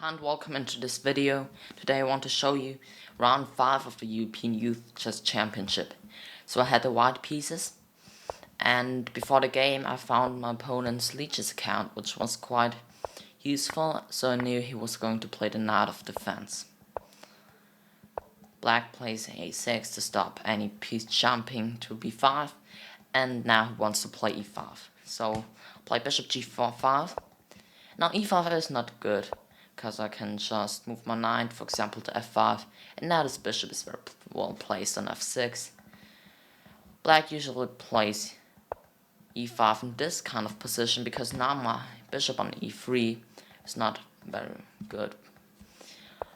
And welcome into this video. Today I want to show you round 5 of the European Youth Chess Championship. So I had the white pieces, and before the game I found my opponent's Lichess account, which was quite useful, so I knew he was going to play the knight of defense. Black plays a6 to stop any piece jumping to b5, and now he wants to play e5. So play bishop g4-5. Now e5 is not good, because I can just move my knight, for example, to f5, and now this bishop is very well placed on f6. Black usually plays e5 in this kind of position, because now my bishop on e3 is not very good.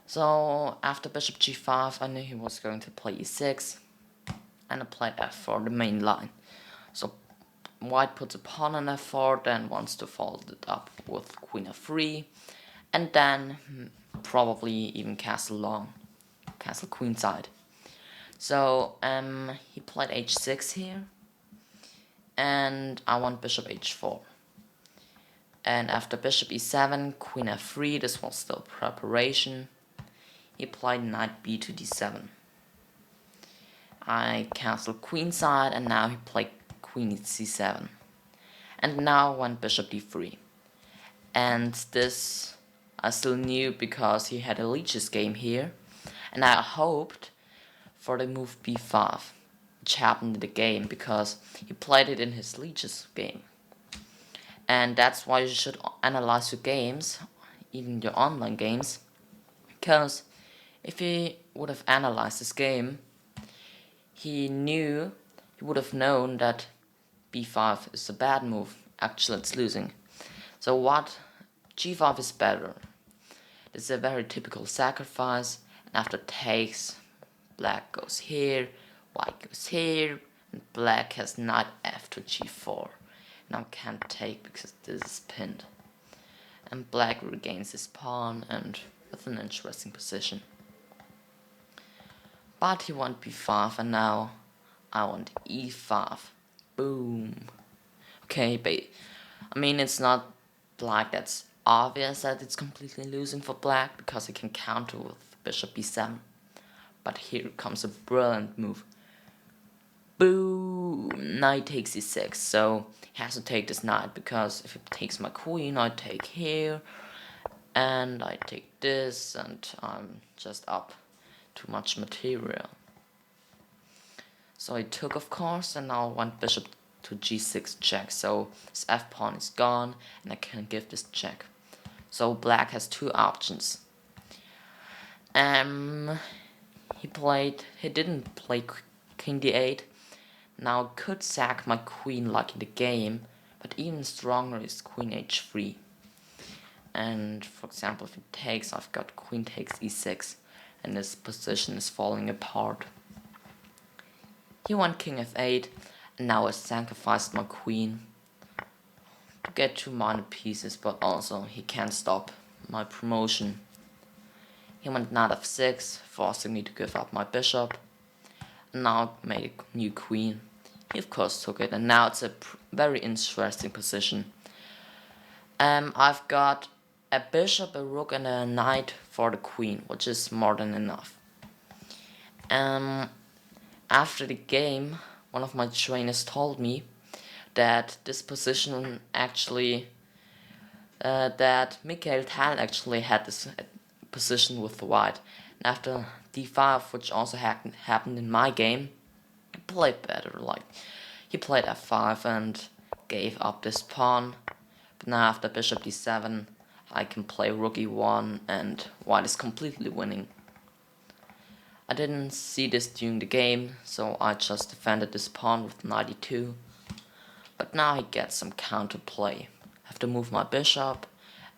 So after bishop g5, I knew he was going to play e6, and I played f4, the main line. So white puts a pawn on f4, then wants to follow it up with queen f3, and then probably even castle queenside. So he played h6 here, and I want bishop h4. And after bishop e7, queen f3, this was still preparation. He played knight b to d7. I castled queenside, and now he played queen c7. And now went bishop d3. And this I still knew because he had a Lichess game here, and I hoped for the move b5, which happened in the game because he played it in his Lichess game. And that's why you should analyze your games, even your online games, because if he would have analyzed this game, he would have known that b5 is a bad move. Actually, it's losing. So what? G5 is better. This is a very typical sacrifice, and after takes, black goes here, white goes here, and black has knight f to g4. Now can't take because this is pinned. And black regains his pawn and with an interesting position. But he wants b5, and now I want e5. Boom. Okay, I mean, it's not black that's obvious that it's completely losing for black, because he can counter with bishop b7. But here comes a brilliant move. Boom! Knight takes e6, so he has to take this knight, because if he takes my queen, I take here, and I take this, and I'm just up too much material. So I took, of course, and now I want bishop to g6 check, so his f pawn is gone, and I can give this check. So black has two options. He didn't play king d8. Now could sack my queen like in the game, but even stronger is queen h3. And for example, if it takes, I've got queen takes e6, and this position is falling apart. He went king f8, and now I sacrificed my queen to get two minor pieces, but also he can't stop my promotion. He went knight f6, forcing me to give up my bishop, and now made a new queen. He of course took it, and now it's a very interesting position. I've got a bishop, a rook, and a knight for the queen, which is more than enough. After the game, one of my trainers told me that this position actually, that Mikhail Tal actually had this position with the white. And after d5, which also happened in my game, he played better. Like, he played f5 and gave up this pawn. But now after bishop d7, I can play rook e1, and white is completely winning. I didn't see this during the game, so I just defended this pawn with knight e2. But now he gets some counterplay. I have to move my bishop,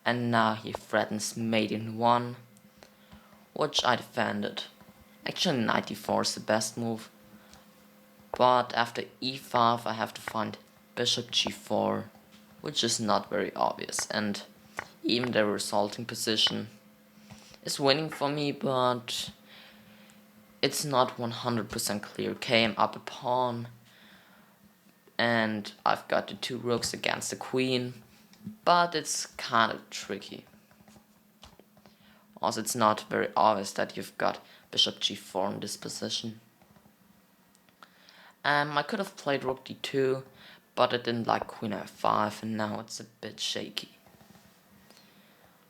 and now he threatens mate in 1, which I defended. Actually, knight e4 is the best move, but after e5 I have to find bishop g4, which is not very obvious, and even the resulting position is winning for me, but it's not 100% clear. Okay, I'm up a pawn, and I've got the two rooks against the queen, but it's kind of tricky. Also, it's not very obvious that you've got bishop g4 in this position. I could have played rook d2, but I didn't like queen f5, and now it's a bit shaky.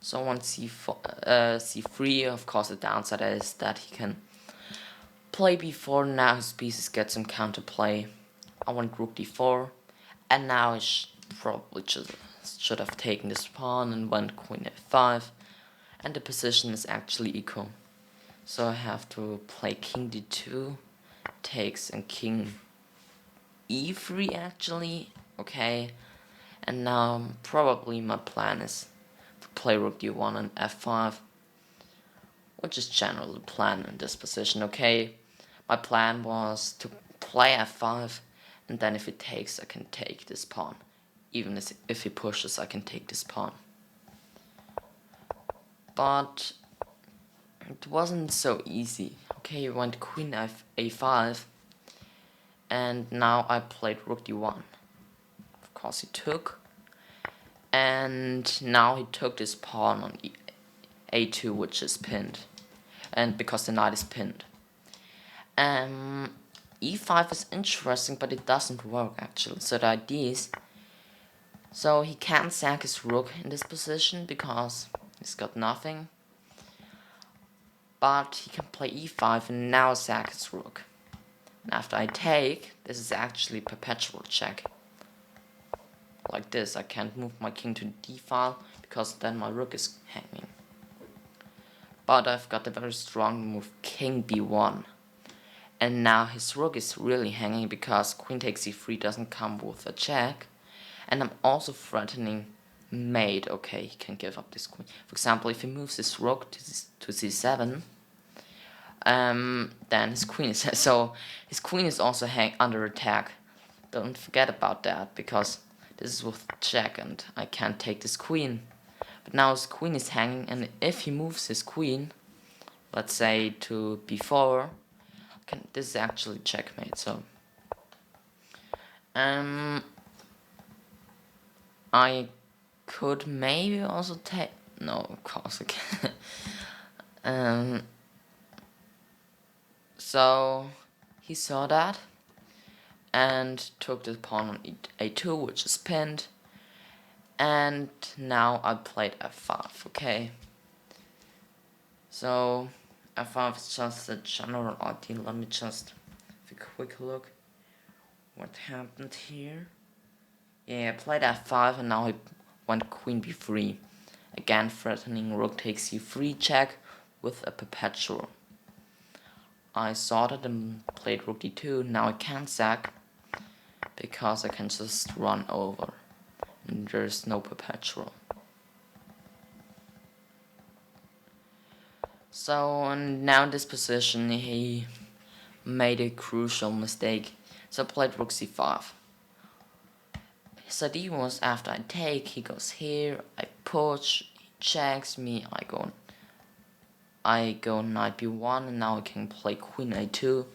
So on c3, of course the downside is that he can play b4, now his pieces get some counterplay. I went rook d4, and now I probably should have taken this pawn and went queen f5, and the position is actually equal. So I have to play king d2, takes, and king e3 actually, okay. And now probably my plan is to play rook d1 and f5, which is generally the plan in this position, okay. My plan was to play f5, and then if he takes, I can take this pawn. Even if he pushes, I can take this pawn. But it wasn't so easy. Okay, he went queen a5, and now I played rook d1. Of course he took, and now he took this pawn on a2, which is pinned, and because the knight is pinned. E5 is interesting, but it doesn't work actually. So the idea is, so he can't sack his rook in this position because he's got nothing. But he can play e5 and now sack his rook. And after I take, this is actually perpetual check. Like this, I can't move my king to d file because then my rook is hanging. But I've got a very strong move, king b1. And now his rook is really hanging because queen takes c3 doesn't come with a check. And I'm also threatening mate. Okay, he can give up this queen. For example, if he moves his rook to c7, then his queen is so his queen is also under attack. Don't forget about that, because this is with check and I can't take this queen. But now his queen is hanging, and if he moves his queen, let's say to b4, this is actually checkmate. So I could maybe also take, no, of course I can't. So he saw that and took the pawn on a2, which is pinned, and now I played f5. Okay, so f5 is just a general idea. Let me just have a quick look what happened here. Yeah, I played f5, and now he went queen b3, again threatening rook takes c3 check with a perpetual. I sorted and played rook d2. Now I can't sack because I can just run over and there's no perpetual. So now in this position he made a crucial mistake. So I played rook c5. His idea was, after I take, he goes here, I push, he checks me, I go knight b1, and now I can play queen a2,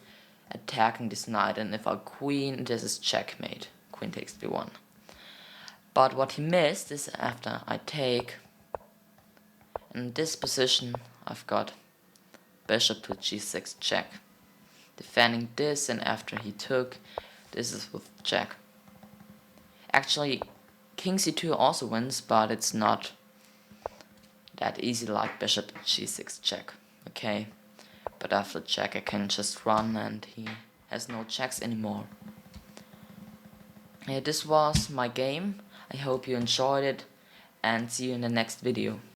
attacking this knight, and if I queen, this is checkmate, queen takes b1. But what he missed is, after I take, in this position I've got bishop to g6 check, defending this, and after he took, this is with check. Actually, king c2 also wins, but it's not that easy like bishop g6 check, okay. But after check I can just run and he has no checks anymore. Yeah, this was my game. I hope you enjoyed it, and see you in the next video.